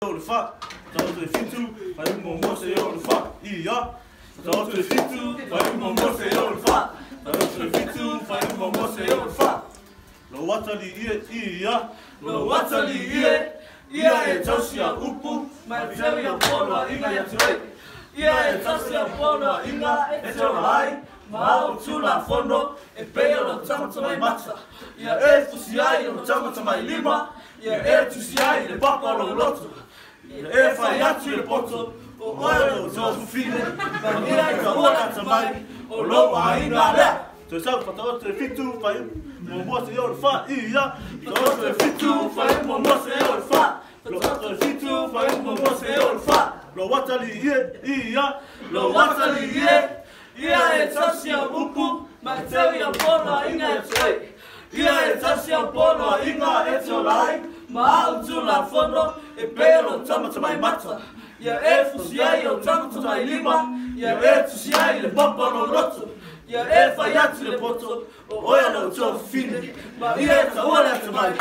de fa, dat we fitu, vai mo mose yo de fa, ia, dat we fitu, vai mo mose yo de fa, dat we fitu, vai mo mose yo de fa. Lo watali ia, lo watali ia e tosia upu, mai tele o polo inga ya tue, ia e tosia polo inga e tolai, ma tula fono e peo lo tama mai mata, ia e fusiai lo tama mai lima, ia e tusiai le papa lo loto. E fai atu le poto, o oia o tofu fine, na ia e ka ora tamai, o lo a inga lea. Te sau patao te fitu, fai mo mose yo le fa, ia, patao te fitu, fai mo mose yo le fa, patao te fitu, fai mo mose yo le fa, lo watali ia, lo watali ia e tasia upu, ma te tewi a pono inga e tue, ia e tasia pono inga e tolai, ma au tula fono, e pelo tamata mai mata, ia e fusiai o tamata mai lima, ia e tusiai le papa no roto, ia e fai atu le poto, o oia no tofu fine, ma ia e taua le atu mai,